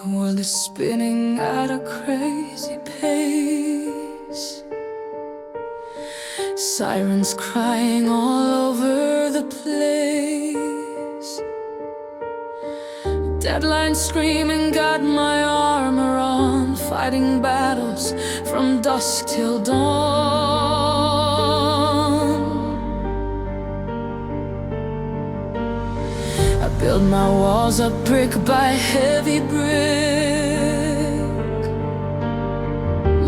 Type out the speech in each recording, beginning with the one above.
The world is spinning at a crazy pace. Sirens crying all over the place. Deadlines screaming, got my armor on, fighting battles from dusk till dawn. I build my walls up brick by heavy brick.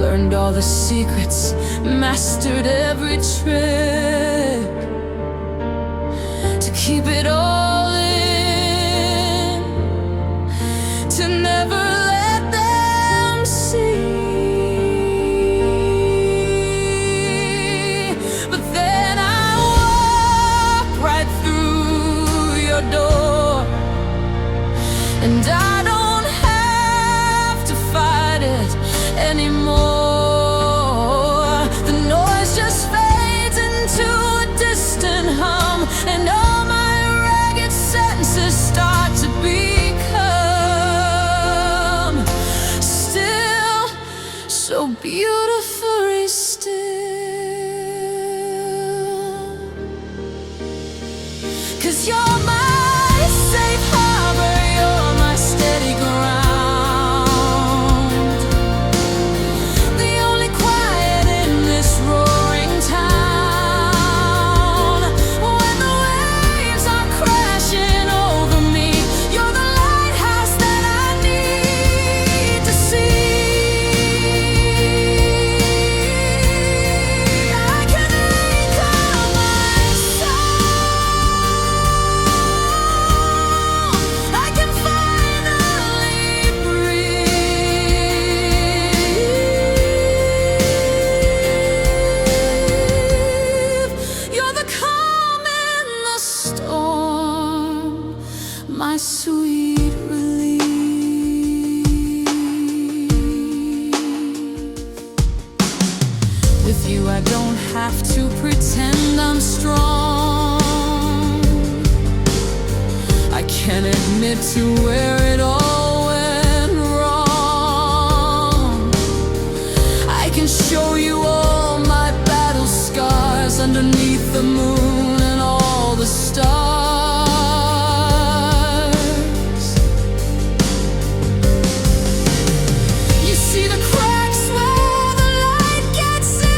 Learned all the secrets, mastered every trick to keep it all in, to never let them see. But then I walk right through your door, and I don't have to fight it anymore. The noise just fades into a distant hum, and all my ragged senses start to become still, so beautifully still. 'Cause you're my safe harbor, you're my steady ground, the only quiet in this roaring town. When the waves are crashing over me, you're the lighthouse that I need to see. I can anchor my soul, I can finally breathe. You're the calm in the storm, my sweet relief. With you I don't have to pretend I'm strong. I can admit to where it all went wrong. I can show you all my battle scars underneath the moon and all the stars. You see the cracks where the light gets in.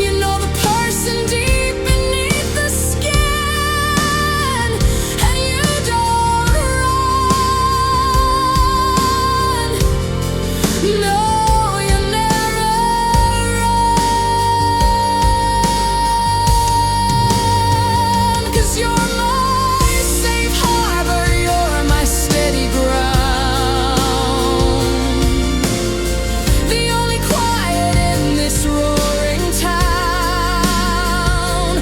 You know the person deep beneath the skin, and you don't run. No, you never run. 'Cause you're my safe harbor, you're my steady ground, the only quiet in this roaring town.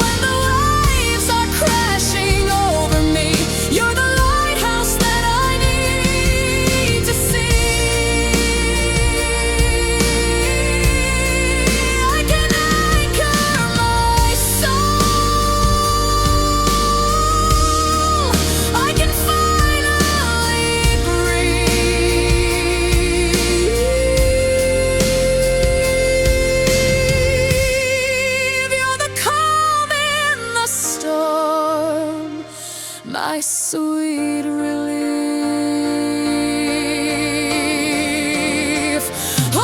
When the waves are crashing over me, you're the lighthouse that I need to see. I can anchor my soul, I can finally breathe. You're the calm in the storm, my sweet relief.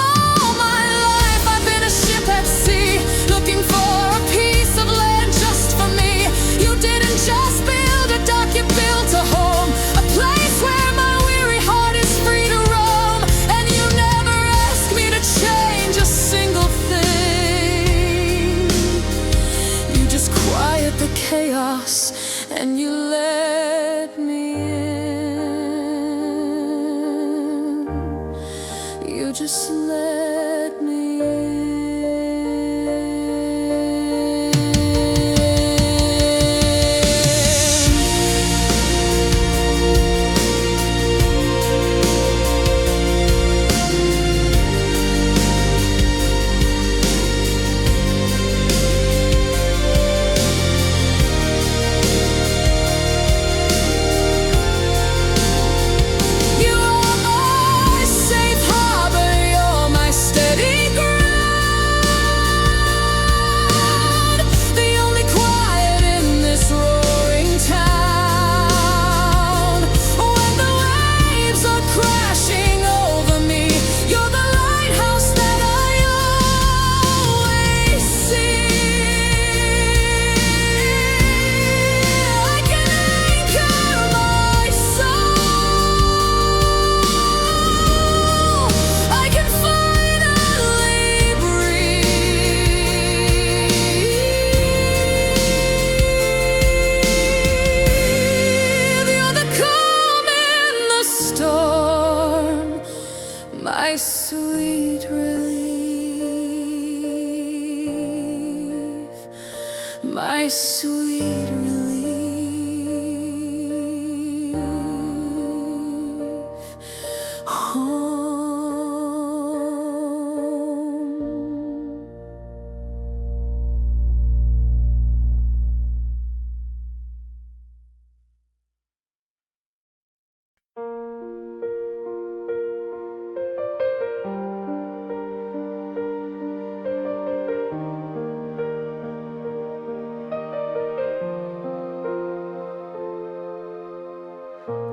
All my life I've been a ship at sea, looking for a piece of land just for me. You didn't just build a dock, you built a home, a place where my weary heart is free to roam. And you never ask me to change a single thing. You just quiet the chaos and you let me in. You just let me in. my sweet relief. Home.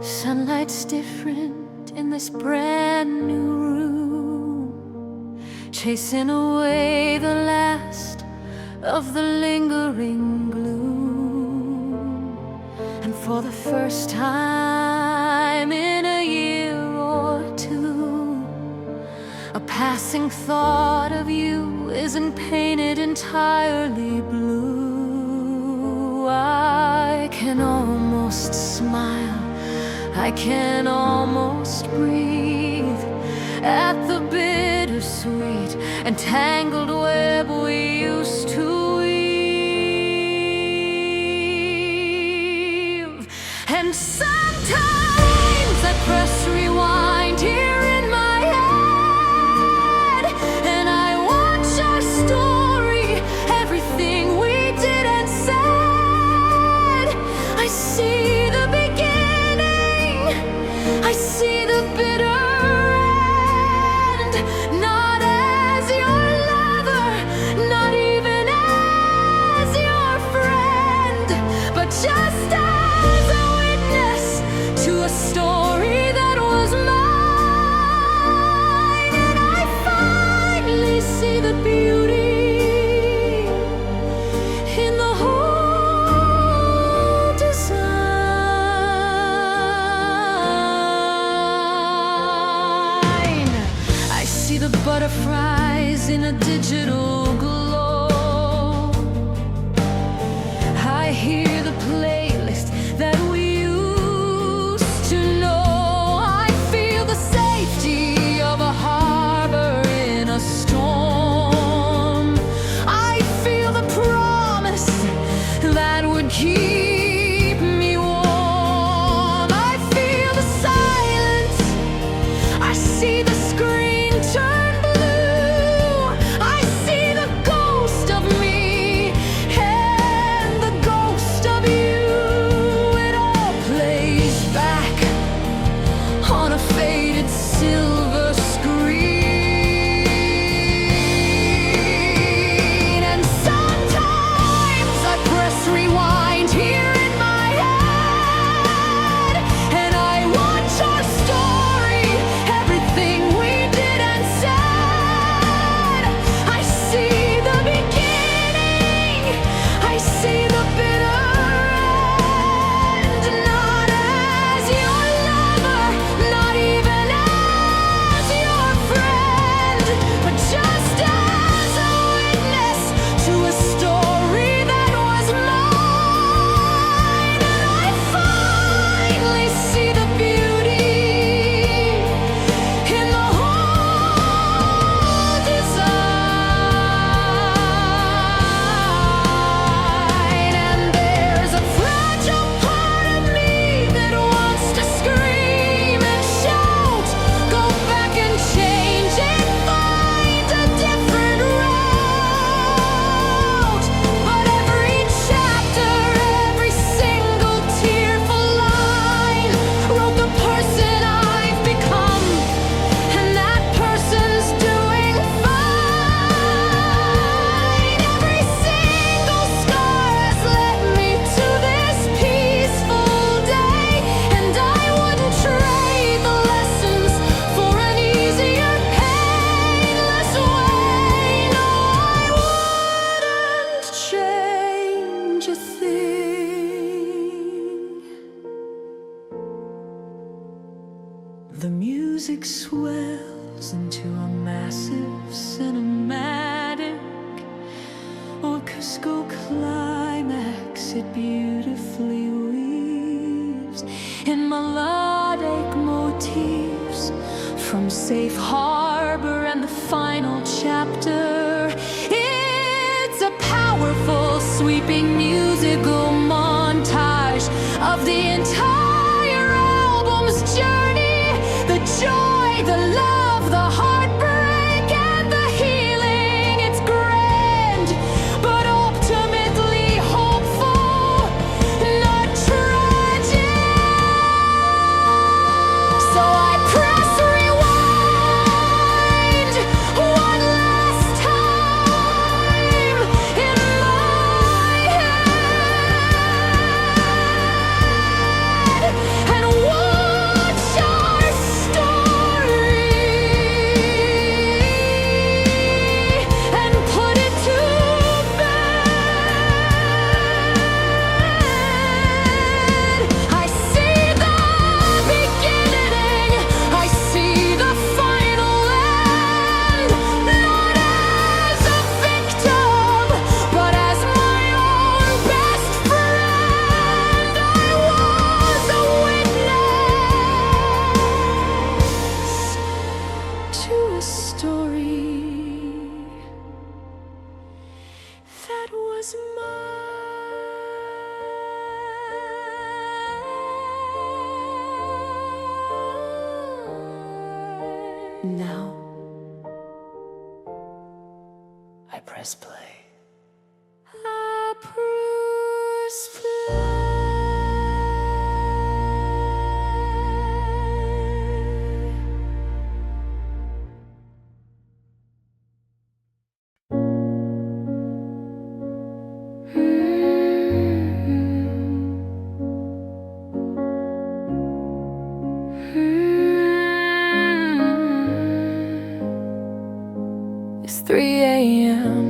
Sunlight's different in this brand new room, chasing away the last of the lingering gloom. And for the first time in a year or two, a passing thought of you isn't painted entirely blue. I can almost smile, I can almost breathe at the bittersweet and tangled web we used to weave. And sometimes I press rewind here in my head, and I watch our story, everything we did and said. I see the beginning, I see the bitter end, not as your lover, not even as your friend, but just as a witness to a story that was mine. And I finally see the beauty in the whole design. I see the butterflies in a digital glow. I hear the playlist that we used to know. I feel the safety of a harbor in a storm. I feel the promise that would keep me warm. I feel the silence, I see the screen turn blue. I see the ghost of me and the ghost of you. It all plays back on a faded silver screen. And sometimes I press rewind here in my head, and I watch our story, everything we did and said. I see the beginning, I see the bitter end, not as your lover, not even as your friend, but just as a witness to a story that was mine. And I finally see the beauty in the whole design. And there's a fragile part of me that wants to scream and shout, go back and change it, find a different route. But every chapter, every single tearful line wrote the person I've become, and that person's doing fine. Every single scar has led me to this peaceful day, and I wouldn't trade the lessons for an easier, painless way. No, I wouldn't change a thing. The music swells into a massive cinematic orchestral climax. It beautifully weaves in melodic motifs from safe harbor and the final chapter. It's a powerful sweeping musical montage of the entire album's journey. The joy, the love, the heartbreak, and the healing. It's grand, but ultimately hopeful, not tragic. So I press rewind one last time in my head and watch our story and put it to bed. I see the beginning, I see the final end, not as a victim, but as my own best friend. I was a witness to a story that was mine. Now I press play. I press play. It's 3 a.m.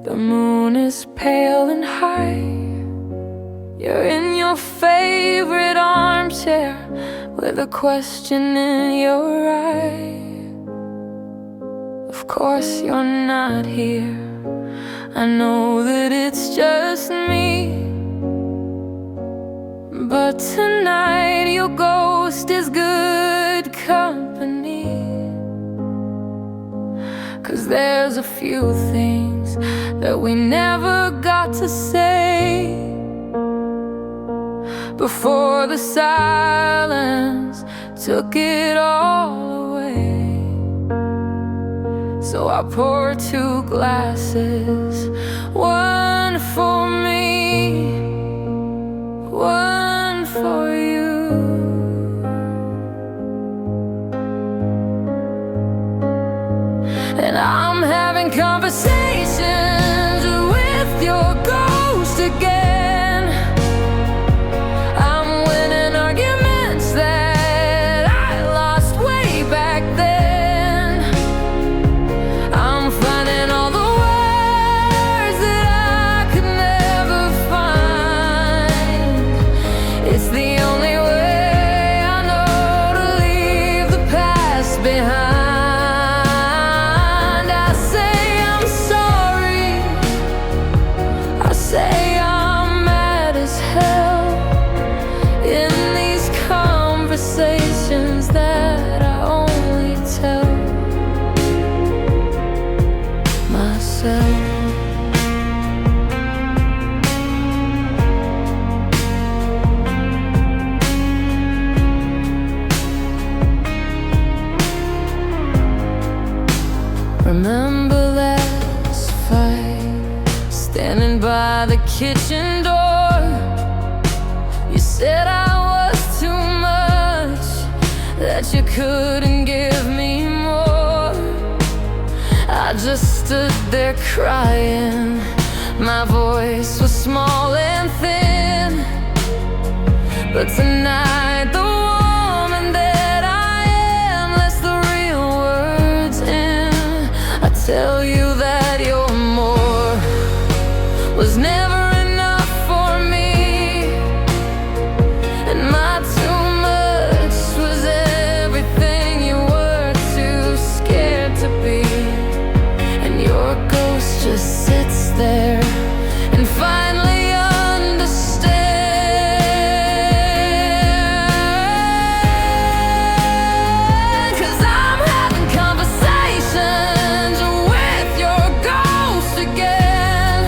The moon is pale and high. You're in your favorite armchair with a question in your eye. Of course you're not here. I know that it's just me, but tonight your ghost is good company. 'Cause there's a few things that we never got to say before the silence took it all away. So I pour 2 glasses, one for me, one for you. And I'm having conversations with your ghost again. I'm winning arguments that I lost way back then. I'm finding all the words that I could never find. It's the only way I know to leave the past behind. Conversations that I only tell myself. Remember last fight, standing by the kitchen door. You said I was too much, that you couldn't give me more. I just stood there crying. My voice was small and thin. But tonight the woman that I am lets the real words in. I tell you that your more was never enough for me, and my too much was everything you were too scared to be. And your ghost just sits there and finally understands. 'Cause I'm having conversations with your ghost again.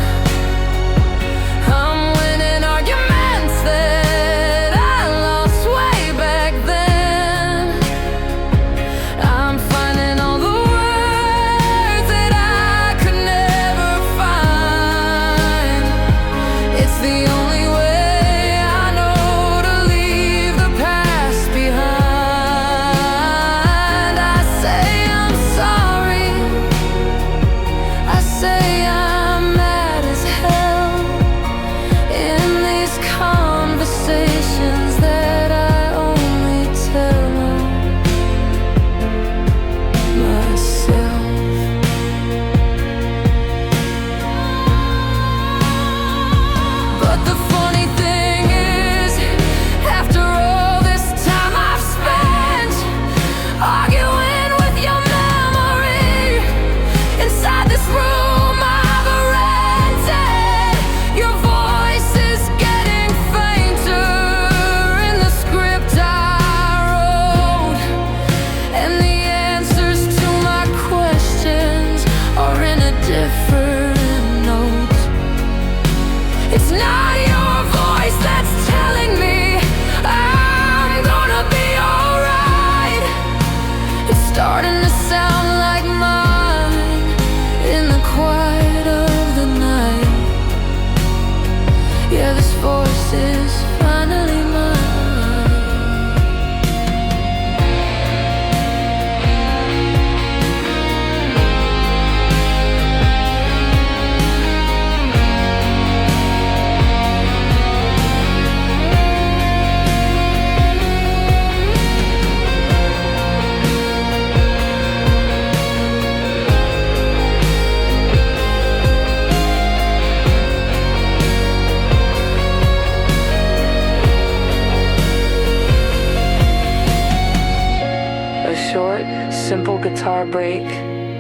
heartbreak.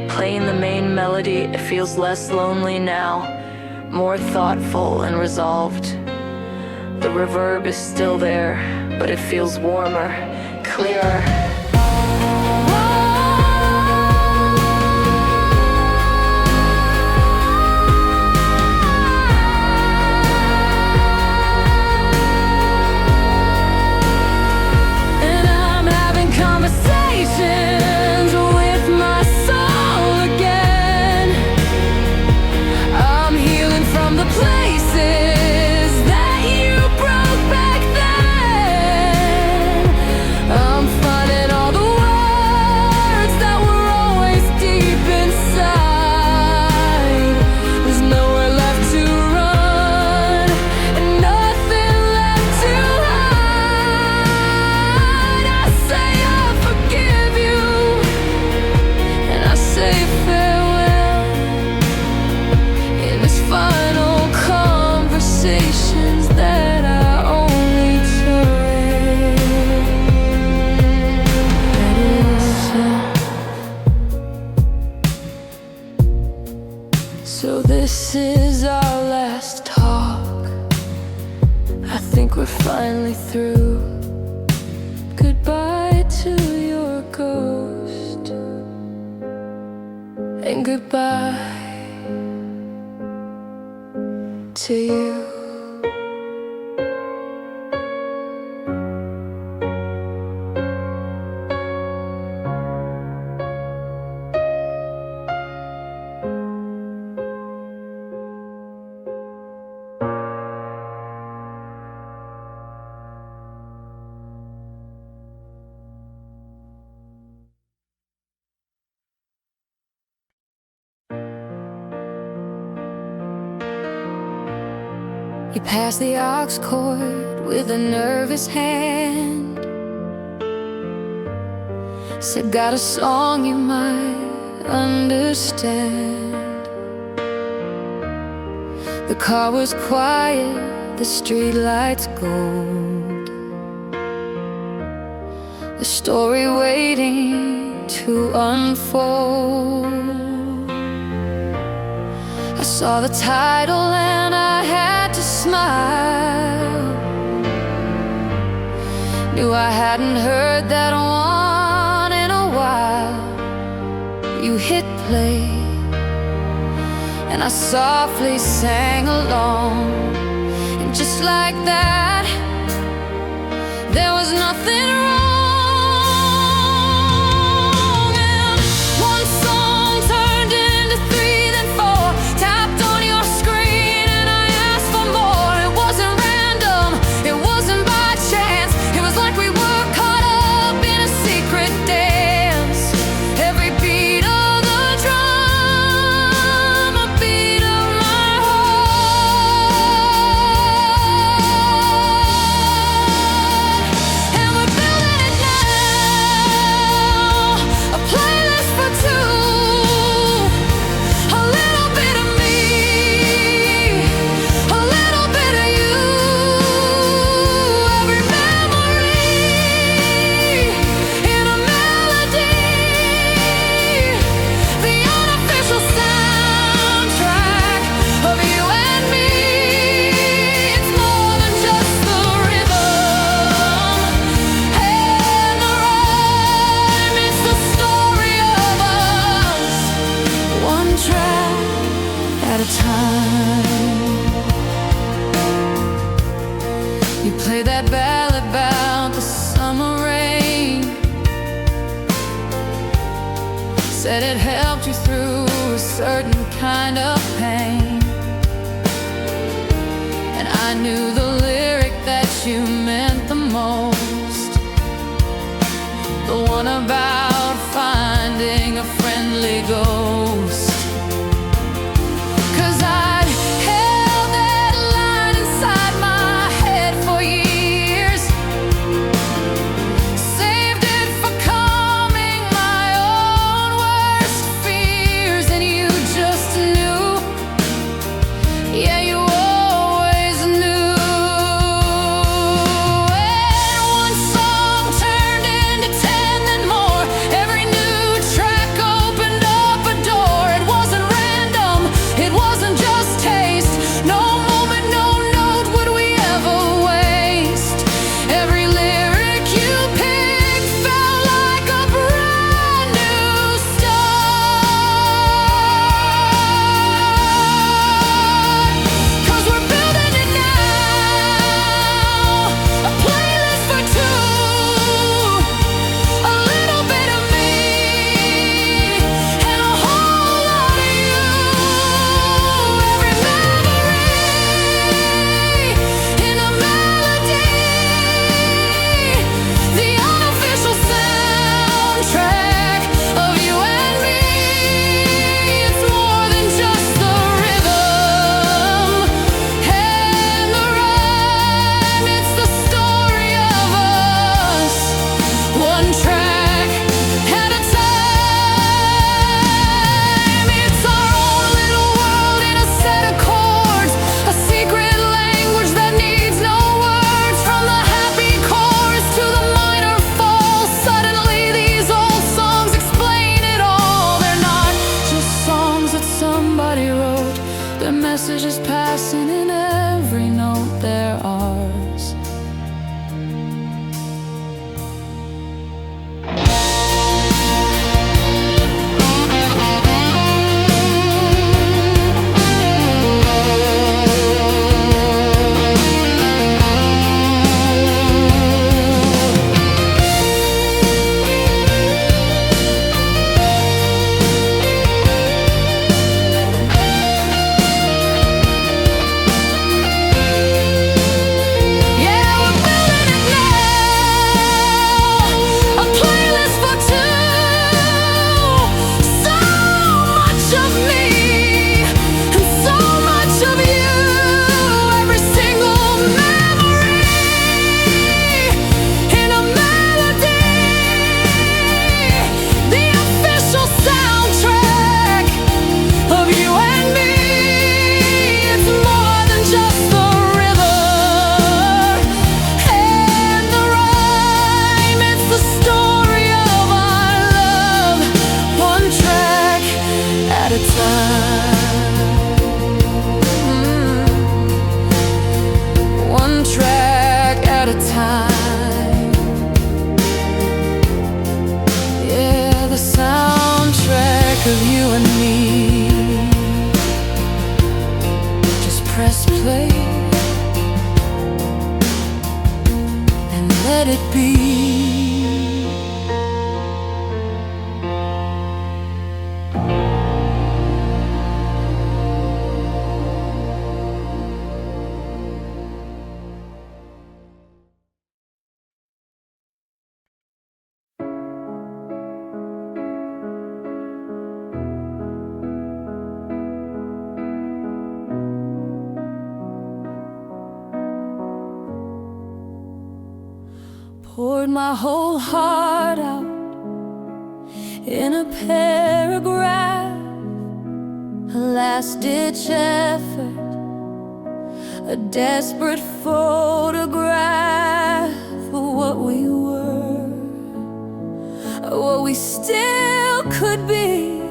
Playing the main melody, it feels less lonely now, more thoughtful and resolved. The reverb is still there, but it feels warmer, clearer. Conversations with my soul again. I'm healing from the places that you broke back then. I'm finding all the words that were always deep inside. There's nowhere left to run and nothing left to hide. I say forgive you, and I say farewell in this final conversations that I only So this is our last talk. I think we're finally through. Goodbye to your ghost, and goodbye to you. You pass the aux cord with a nervous hand. Said, got a song you might understand. The car was quiet, the street lights gold. The story waiting to unfold. I saw the title and I had to smile. Knew I hadn't heard that one in a while. You hit play and I softly sang along. And just like that, there was nothing wrong. And one song turned into three, then four. Tapped on your screen and I asked for more. It wasn't random, it wasn't by chance. It was like we were caught up in a secret dance. Every beat of the drum, a beat of my heart. And we're building it now, a playlist for two. A little bit of me, a little bit of you. Every memory in a melody, the unofficial soundtrack of you and me. It's more than just the rhythm and the rhyme. It's the story of us, one track at a time. You play that ballad about the summer rain. Said it helped you through a certain kind of pain. And I knew the lyric that you meant the most, the one about finding a friendly ghost. 'Cause I'd held that line inside my head for years. Saved it for calming my own worst fears. And you just knew, yeah, you always knew. messages passing in every note they're ours. One track at a time. Yeah, the soundtrack of you and me. Just press play and let it be. Poured my whole heart out in a paragraph, a last-ditch effort, a desperate photograph of what we were, what we still could be.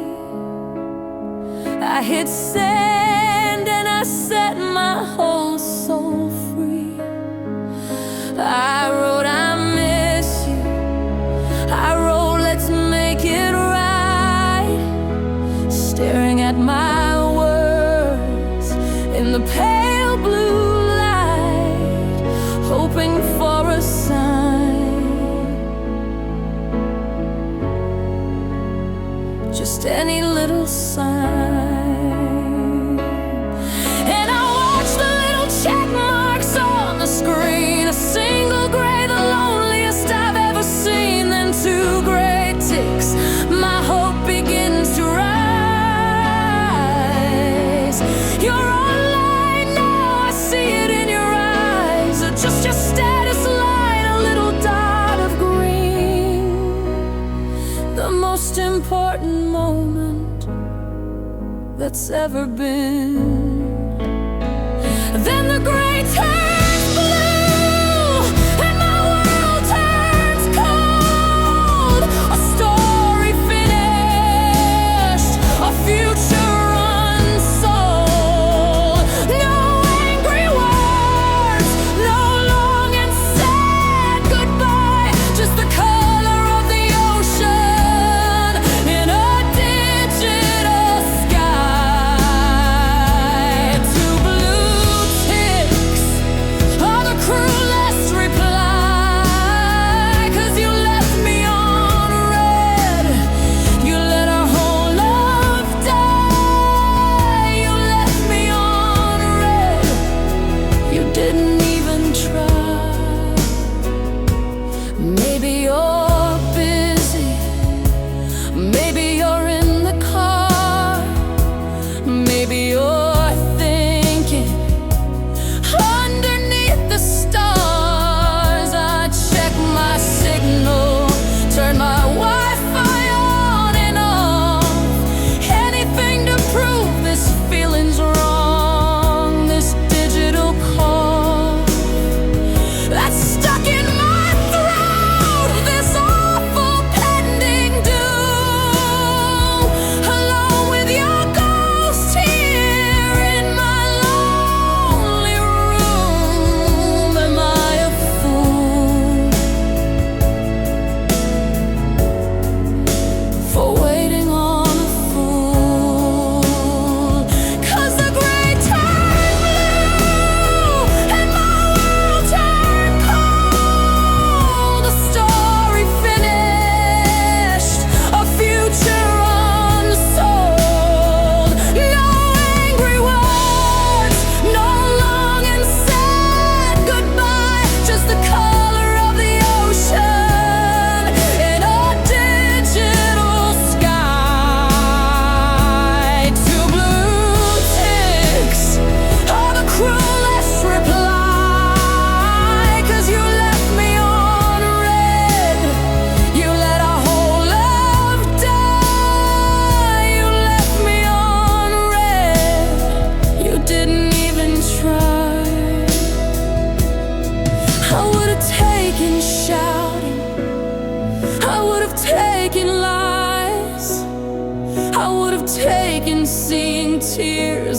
I hit send and I set my whole soul free. I wrote, I miss you. I wrote, let's make it right. Staring at my words in the pale blue light, hoping for a sign, just any little sign. And I watched the little check marks on the screen, a single gray, the loneliest I've ever seen, then two gray ticks. My hope begins to rise. You're online now, I see it in your eyes. Just your status line, a little dot of green. The most important moment that's ever been. Then the gray turns blue and my world turns cold. A story finished, a future unsold. No angry words, no long and sad goodbye, just the color of the ocean in a digital sky.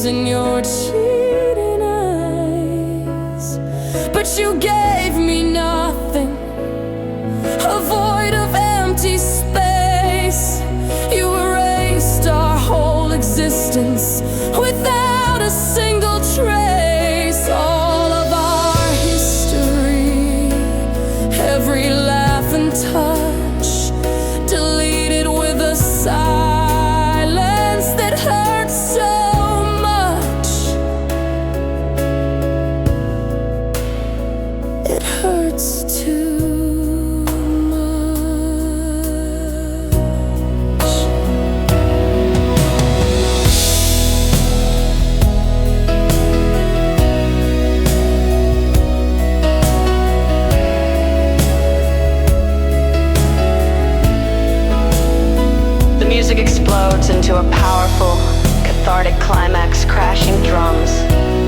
in your cheating eyes. But you gave me nothing, a void of empty space. You erased our whole existence without a single trace. All of our history, every laugh and touch, deleted with a silence that hurts so much. It hurts too much. The music explodes into a powerful, cathartic climax, crashing drums,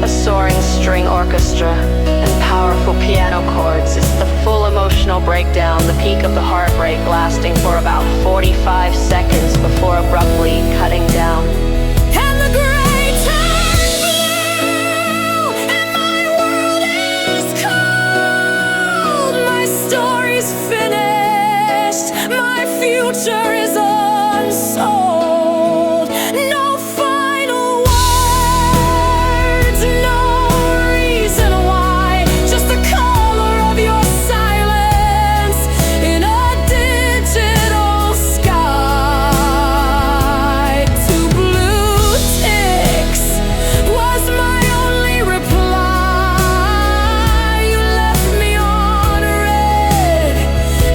a soaring string orchestra, and powerful piano chords. It's the full emotional breakdown, the peak of the heartbreak, lasting for about 45 seconds before abruptly cutting down. And the gray turns blue, and my world is cold. My story's finished, my future is unsold. No final words, no reason why, just the color of your silence in a digital sky. Two blue ticks was my only reply. You left me on red,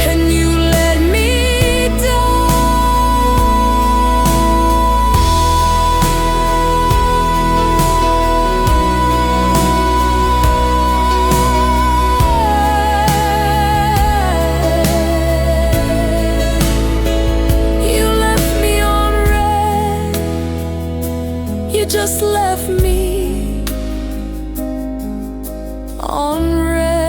and you let me die. You left me on red. You just left me on red.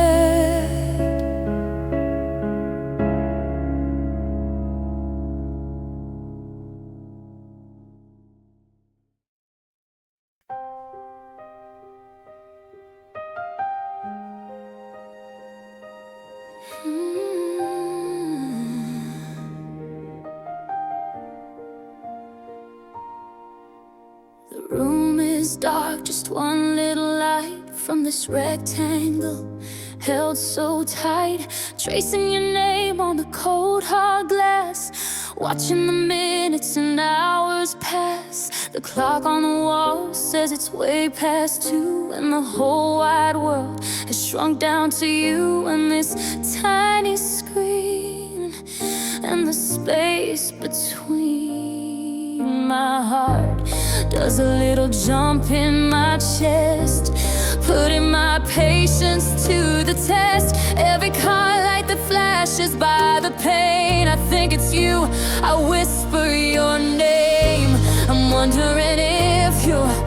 The room is dark, just one little light from this rectangle held so tight, tracing your name on the cold hard glass, watching the minutes and hours pass. The clock on the wall says it's way past 2, and the whole wide world has shrunk down to you and this tiny screen, and the space between. My heart does a little jump in my chest, putting my patience to the test. Every car light that flashes by, the pain, I think it's you. I whisper your name. I'm wondering if you're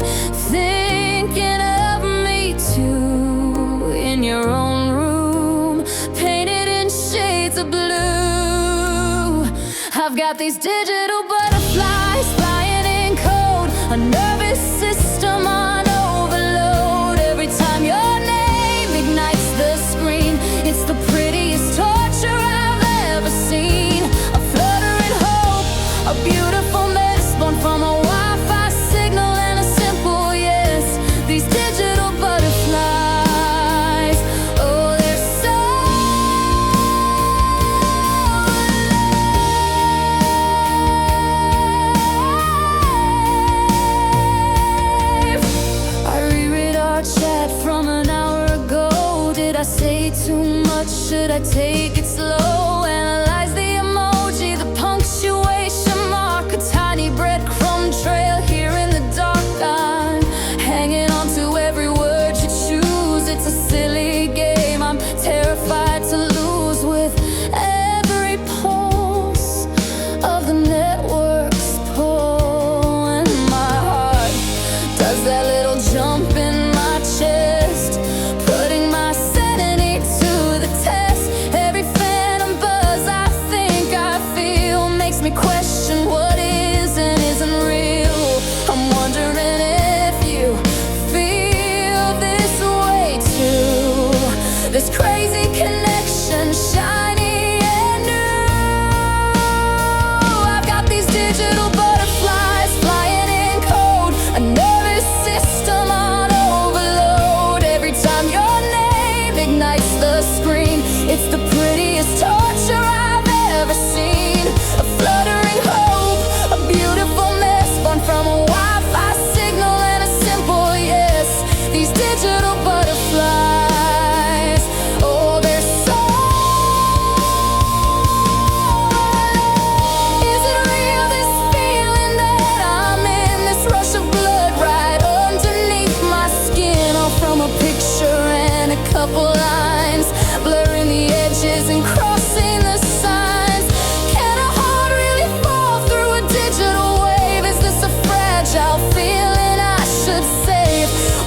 thinking of me too, in your own room, painted in shades of blue. I've got these digital butterflies flying in code, a nervous system on overload. Every time your name ignites the screen, it's the prettiest torture I've ever seen. A fluttering hope, a beautiful mess born from a Wi-Fi signal and a simple yes. These digital butterflies, oh, they're so alive. I reread our chat from an hour ago. Did I say too much? Should I take it slow? Analyze the emoji, the punctuation mark, a tiny breadcrumb trail here in the dark. I'm hanging on to every word you choose. It's a silly game I'm terrified to lose, with every pulse of the network's pull. And my heart does that little jump in my chest, putting my sanity to the test. Every phantom buzz I think I feel makes me question what is and isn't real. I'm wondering if you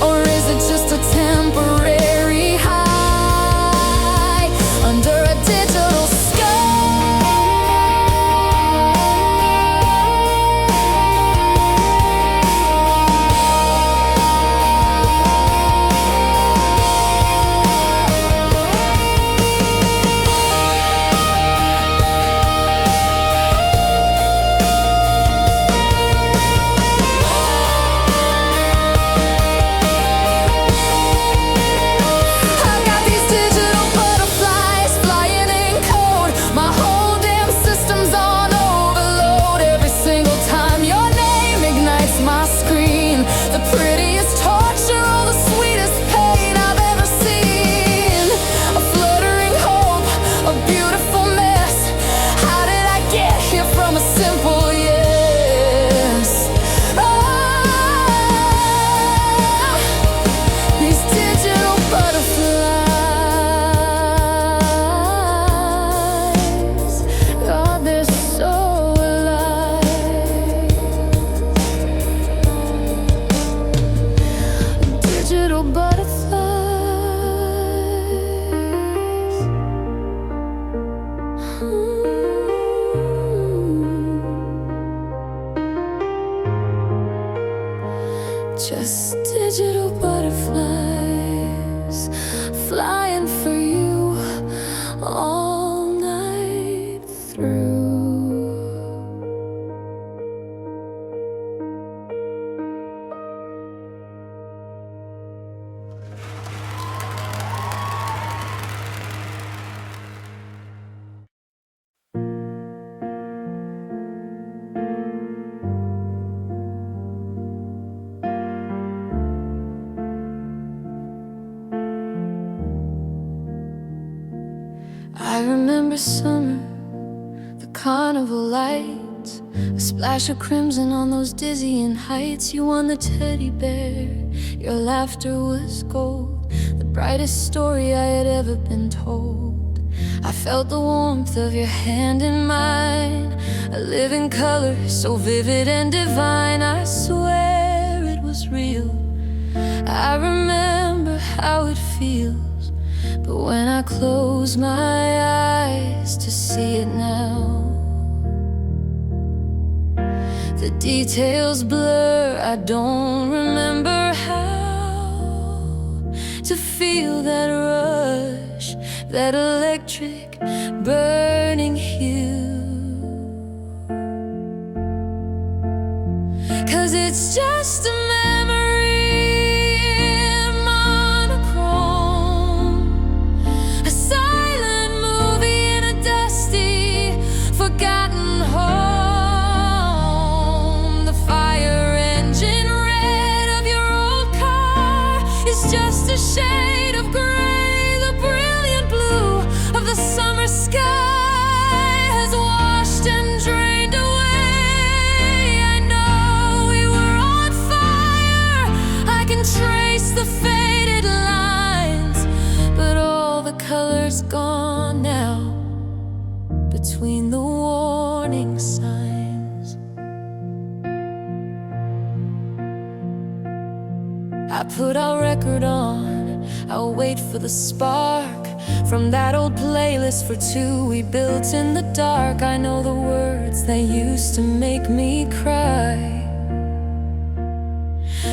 Or is it just a temporary high under a digital just digital butterflies flying for you all night through. I remember summer, the carnival lights, a splash of crimson on those dizzying heights. You won the teddy bear, your laughter was gold, the brightest story I had ever been told. I felt the warmth of your hand in mine, a living color so vivid and divine. I swear it was real. I remember how it feels, but when I close my eyes to see it now, the details blur. I don't remember how to feel that rush, that electric burning hue. 'Cause it's just a memory in monochrome, a silent movie in a dusty, forgotten home. The fire engine red of your old car is just a shade of gray. The brilliant blue of the summer sky has washed and drained away. I know we were on fire, I can trace the faded lines, but all the color's gone now between the warning signs. I put our record on, I'll wait for the spark from that old playlist for two we built in the dark. I know the words that used to make me cry,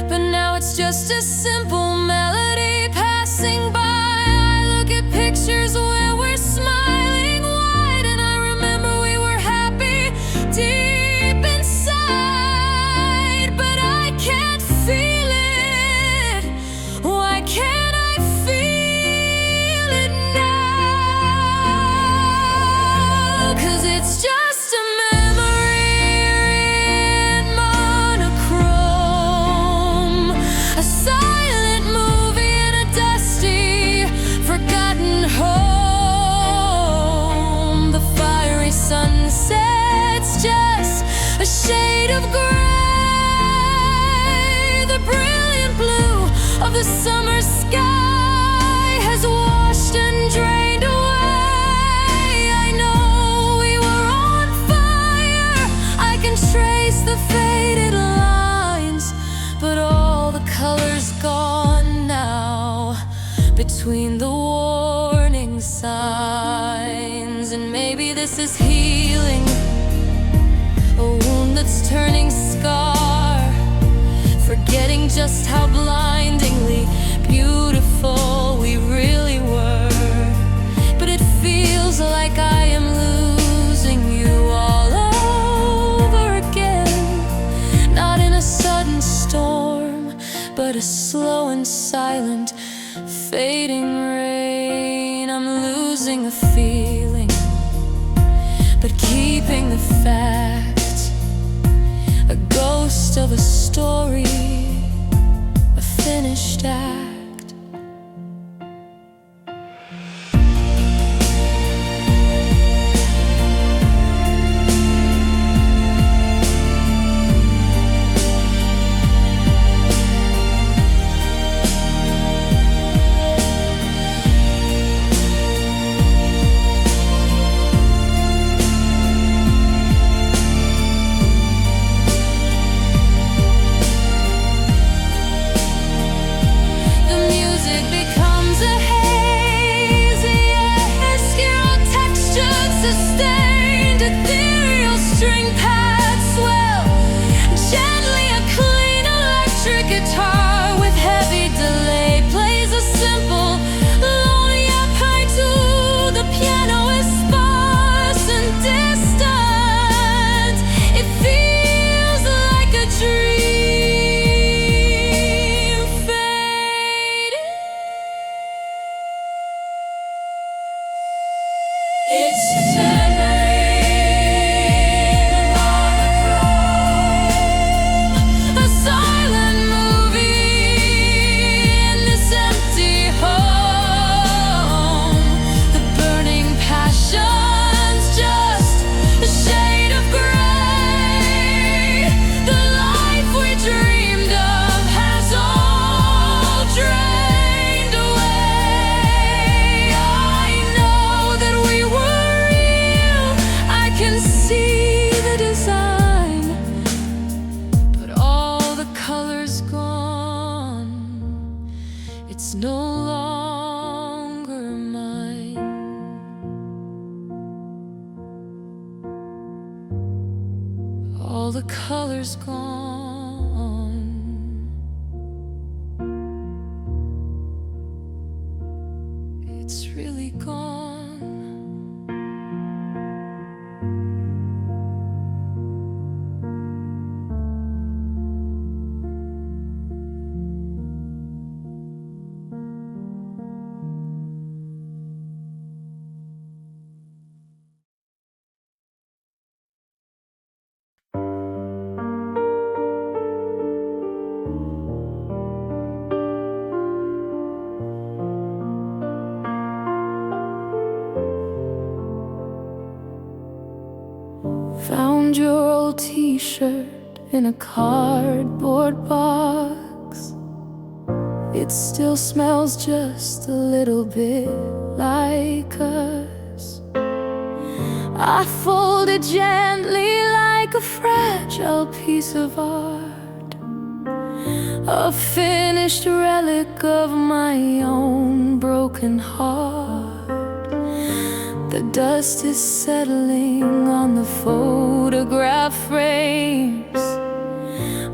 but now it's just a simple melody passing by. I look at pictures where we're smiling wide, and I remember we were happy deep inside, but I can't feel it. Why can't I feel it now? 'Cause it's just a memory in monochrome, a silent movie in a dusty, forgotten home. The fiery sunset's just a shade of gray. The brilliant blue of the summer sky has washed and drained away. I know we were on fire, I can trace the faded lines, but all the colors gone between the warning signs. And maybe this is healing, a wound that's turning scar, forgetting just how blindingly beautiful we really were. But it feels like I am losing you all over again, not in a sudden storm, but a slow and silent fading rain. I'm losing a feeling, but keeping the fact, a ghost of a story, a finished act. It's no longer mine. All the colors gone. It's really gone. Found your old t-shirt in a cardboard box. It still smells just a little bit like us. I fold it gently like a fragile piece of art, a finished relic of my own broken heart. The dust is settling on the photograph frames.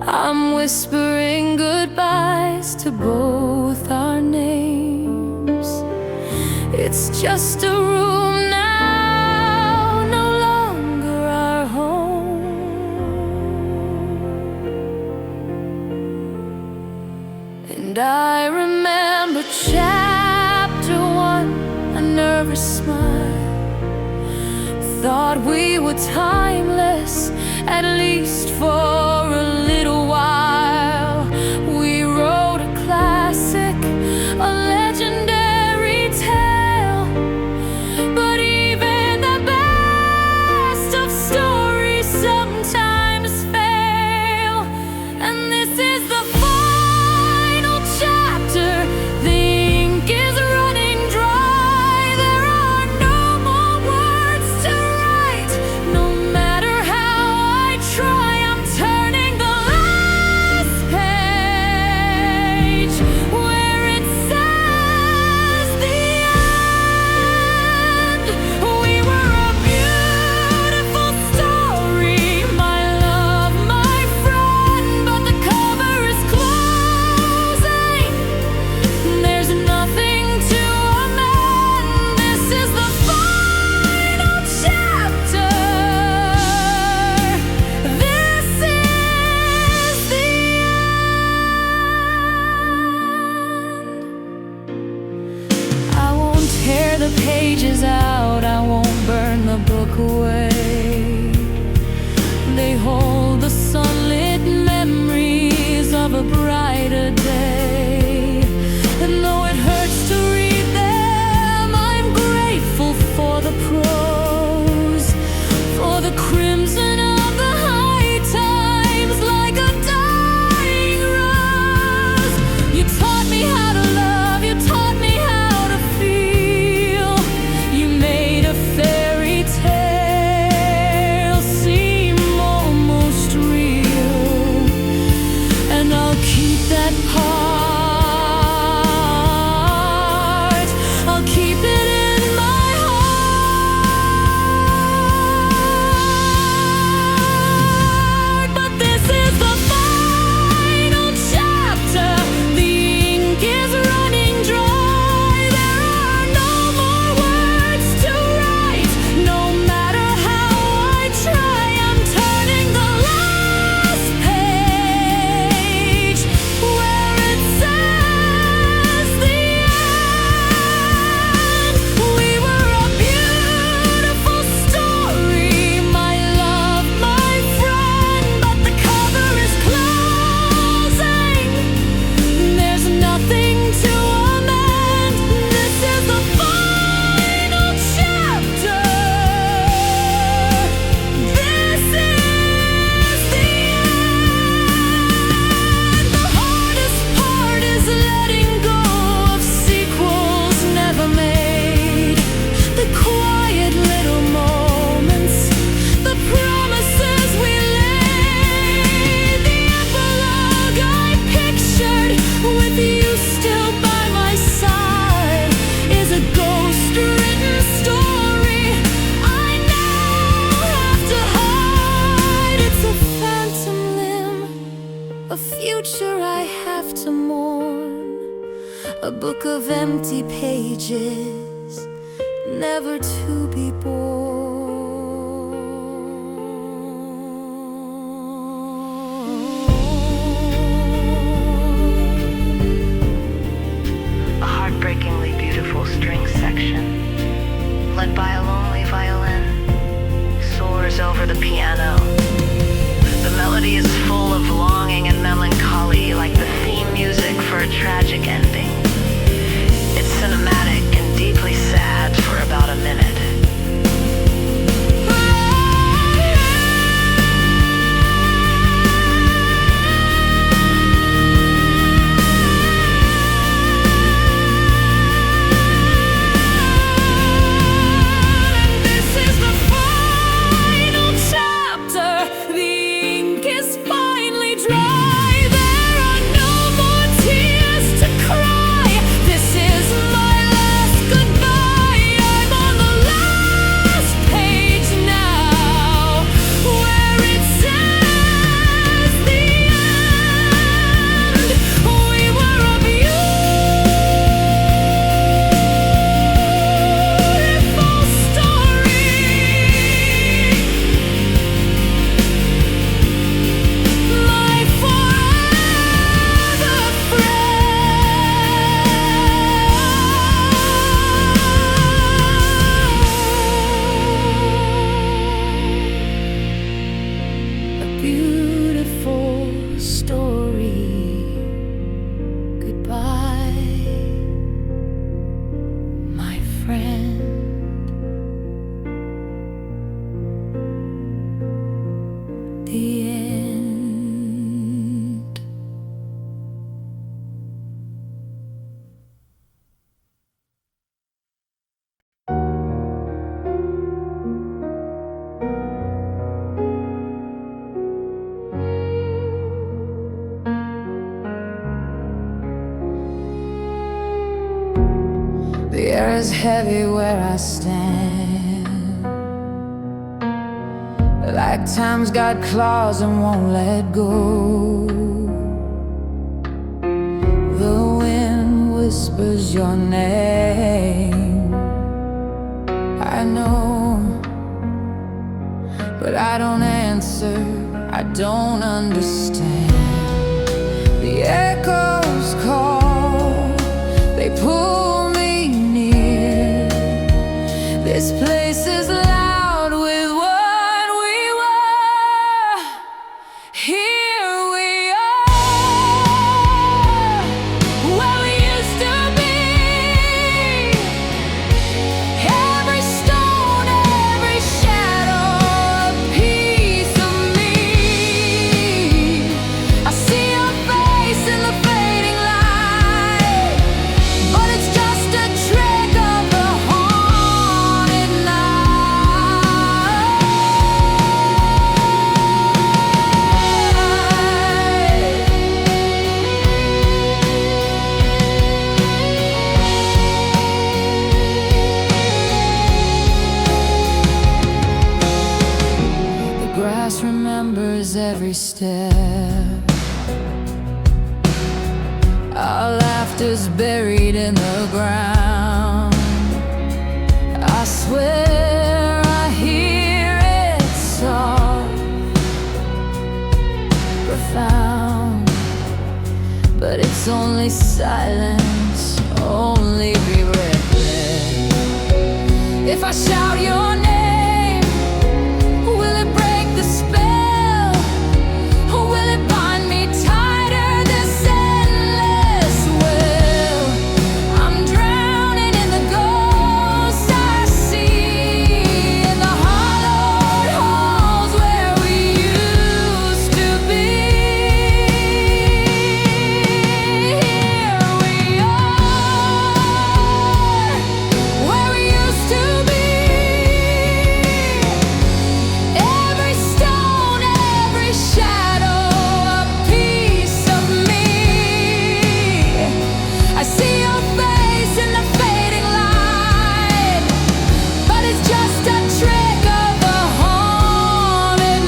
I'm whispering goodbyes to both our names. It's just a room now, no longer our home. And I remember chapter 1, a nervous smile. Thought we were timeless, at least for a little while. We wrote a classic, a legendary tale. But even the best of stories sometimes fail. And this is the final chapter. The ink is running dry. There are no more words to write. No matter how I try, I'm turning the pages out, I won't burn the book away. They hold the sunlit memories of a brighter day. And though it hurts to read them, I'm grateful for the prose, for the crimson of the high times, like a dying rose. You taught me how to love, you taught me how to feel. You made a fairy tale seem almost real. And I'll keep that part, I'll keep it in my heart. But this is the final chapter. The ink is running dry. There are no more words to write. No matter how I try, I'm turning the last page where it says the end. We were a beautiful story, my love, my friend, but the cover is closing. There's nothing to amend. This is the final chapter. This is the end. The hardest part is letting go of sequels never made. The quiet little moments, the promises we laid. The epilogue I pictured with you still by my side is a ghost-written story I now have to hide. It's a phantom limb, a future I have to mourn, a book of empty pages, never to be born. A heartbreakingly beautiful string section, led by a lonely violin, soars over the piano. The melody is full of longing and melancholy, like the theme music for a tragic ending. It's cinematic and deeply sad for about a minute. This is the final chapter. The ink is finally dry. There are no more tears to cry. This is my last goodbye. I'm on the last page now, where it says the end. We were a beautiful story, my forever friend. A beautiful story. Goodbye, my friend. The end. The air is heavy where I stand, like time's got claws and won't let go. The wind whispers your name, I know, but I don't answer, I don't understand. The echoes call, they pull me near, step. Our laughter's buried in the ground. I swear I hear it soft, profound, but it's only silence, only regret. If I shout your name, will it break the spell? Or will it bind me tighter this endless well? I'm drowning in the ghosts I see, in the hollowed halls where we used to be. Here we are, where we used to be. Every stone, every shadow, a piece of me. I see your face in the fading light, but it's just a trick of the haunted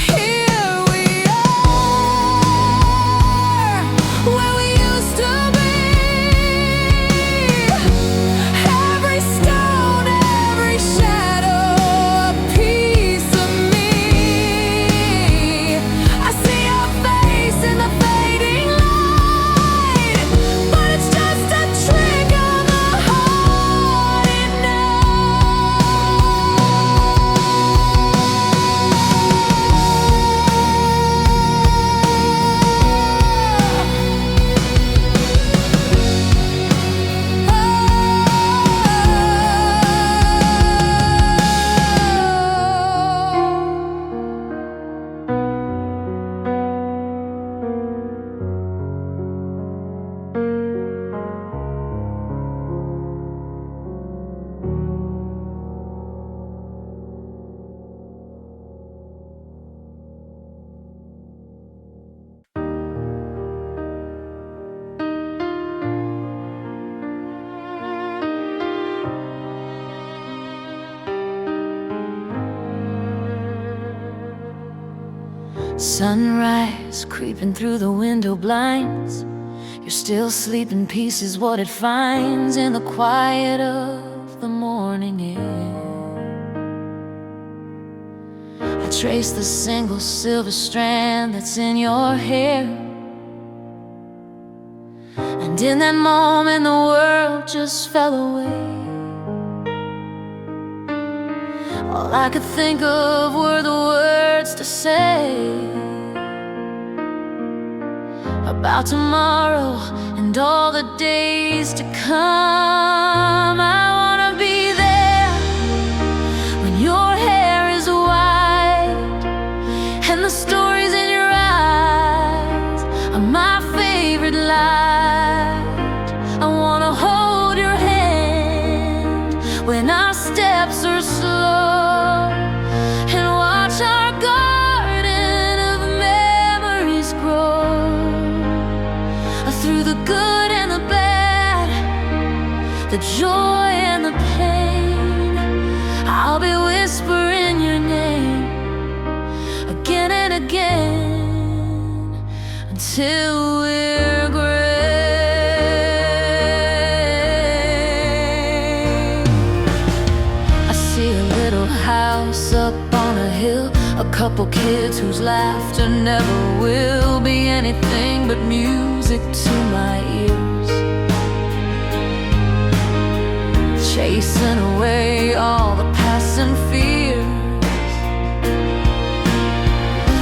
Here we are, where we used to be. Every stone, every shadow, a piece of me. I see your face in the fading light, but it's just a trick of the haunted Sunrise creeping through the window blinds. You're still sleeping, peace is what it finds in the quiet of the morning air. I trace the single silver strand that's in your hair, and in that moment the world just fell away. All I could think of were the words to say about tomorrow and all the days to come. I wanna be there when your hair is white and the stories in your eyes are my favorite light. I wanna hold your hand when our steps are slow and watch our garden of memories grow. Through the good and the bad, the joy and the pain, I'll be whispering your name again and again until we're gray. I see a little house up on a hill, a couple kids whose laughter never will be anything but music to my ears, chasing away all the passing fears.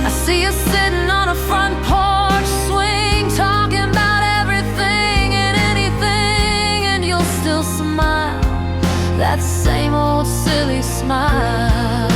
I see us sitting on a front porch swing, talking about everything and same old silly smile.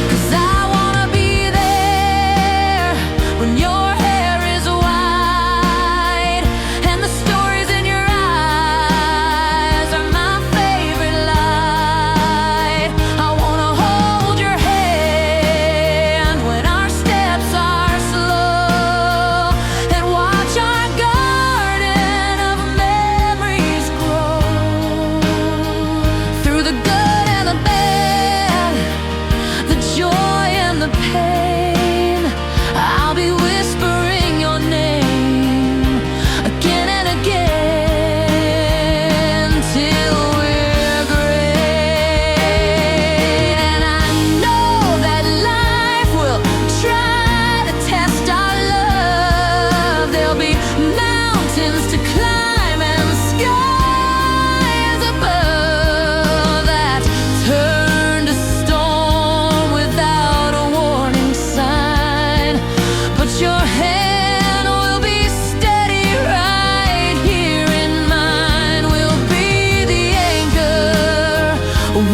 'Cause I wanna be there when your hair is white and the stories in your eyes are my favorite light. I wanna hold your hand when our steps are slow and watch our garden of memories grow. Through the good and the bad, the joy and the pain, I'll be whispering your name again and again till we're great. And I know that life will try to test our love. There'll be mountains to climb and skies above that turn to storm without a warning sign. But your hand will be steady right here in mine. We'll be the anchor,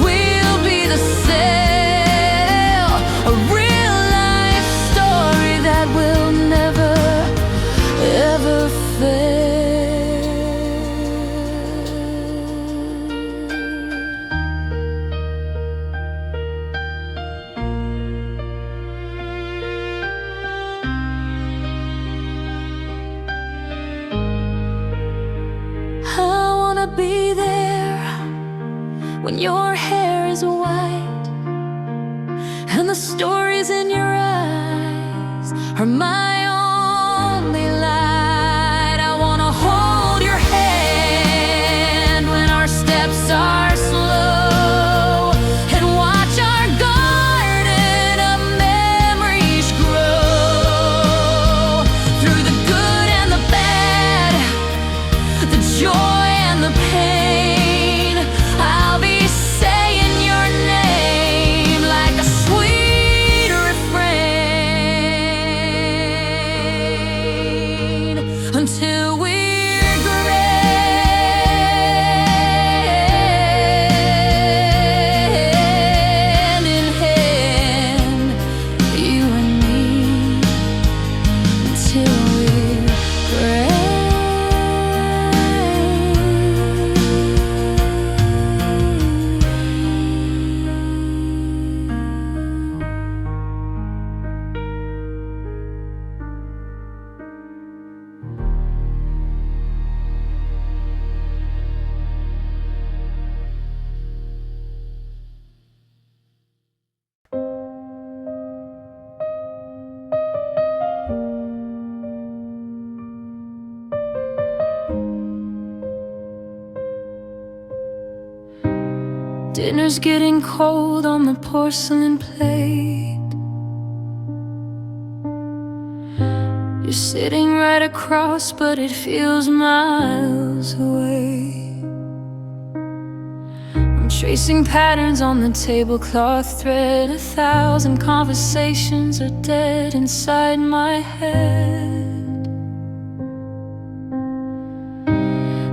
we'll be the sail, a real life story that will never, ever fail. I wanna be there when your hair is white and the stories in your eyes are my only light. I wanna hold your hand when our steps are slow and watch our garden of memories grow. Through the good and the bad, the joy and the pain, I'll be saying your name like a sweet refrain until we're great. Hand in hand, you and me, until we're dinner's getting cold on the porcelain plate. You're sitting right across, but it feels miles away. I'm tracing patterns on the tablecloth thread. 1,000 conversations are dead inside my head.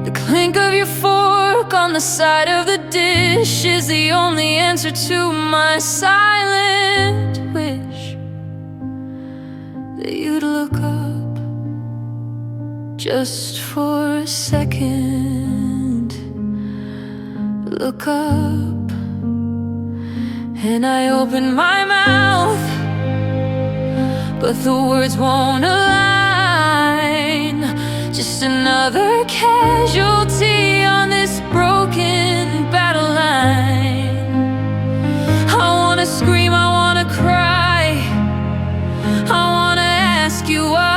The clink of your fork on the side of the dish is the only answer to my silent wish that you'd look up just for a second. Look up, and I open my mouth, but the words won't align. Just another casualty on this broken battle line. I wanna scream, I wanna cry, I wanna ask you why,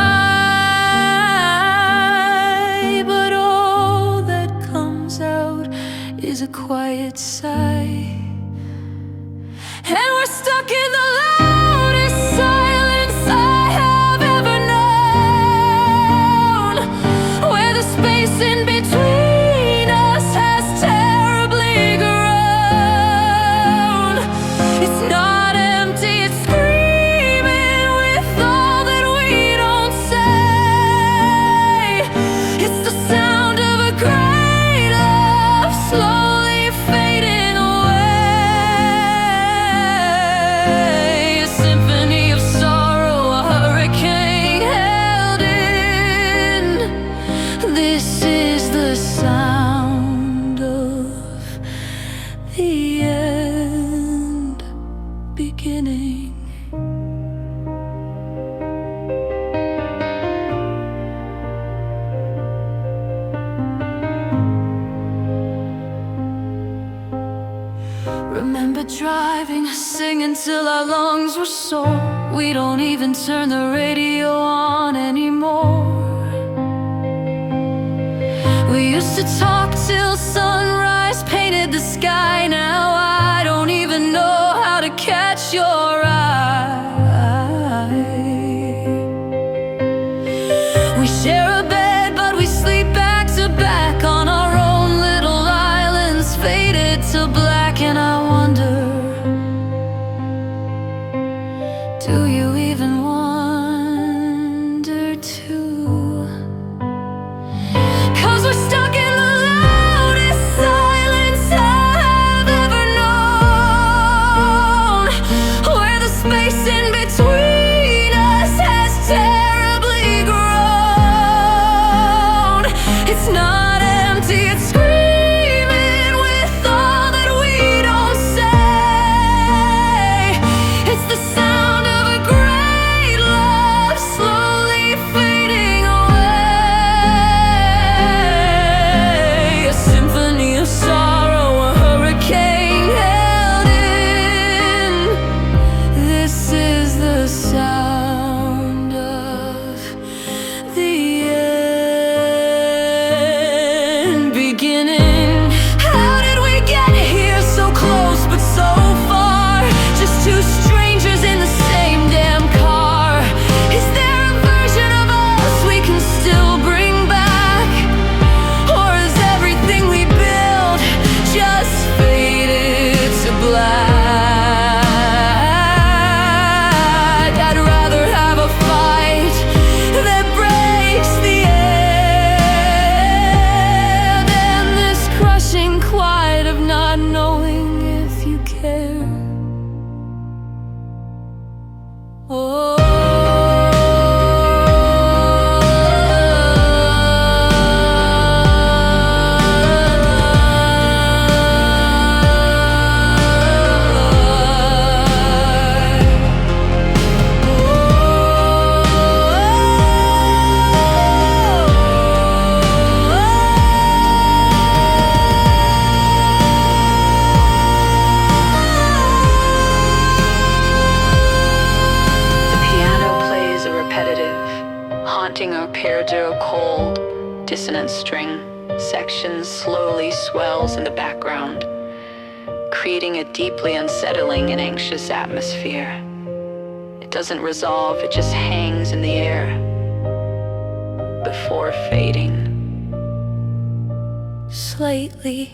but all that comes out is a quiet sigh. And we're stuck in the loudest silence I have ever known, where the space in between us has terribly grown. It's not empty, it's screaming with all that we don't say. It's the sound of a great love slow the end beginning. Remember driving, singing till our lungs were sore. We don't even turn the radio on anymore. We used to talk till sunrise painted the sky. Now I don't even know how to catch your eye. We share a bed, but we sleep back to back on our own little islands, faded to black. And I wonder, do you even wonder too? 'Cause we're stuck in the loudest silence I've ever known, where the space in between us has terribly grown. It's not empty, it's screaming with all that we don't say. It's the sound of a great love slowly fading away. A symphony of sorrow, a hurricane held in. This is the sound of the end beginning. How did we get here, so close but so far? Just two strangers in the same damn car. Is there a version of us we can still bring back? Or is everything we build just faded to black? I'd rather have a fight that breaks the air than this crushing quiet of not knowing if you care. Oh. The piano plays a repetitive, haunting arpeggio cold, dissonant string section slowly swells in the background, creating a deeply unsettling and anxious atmosphere. It doesn't resolve, it just hangs in the air before fading. Slightly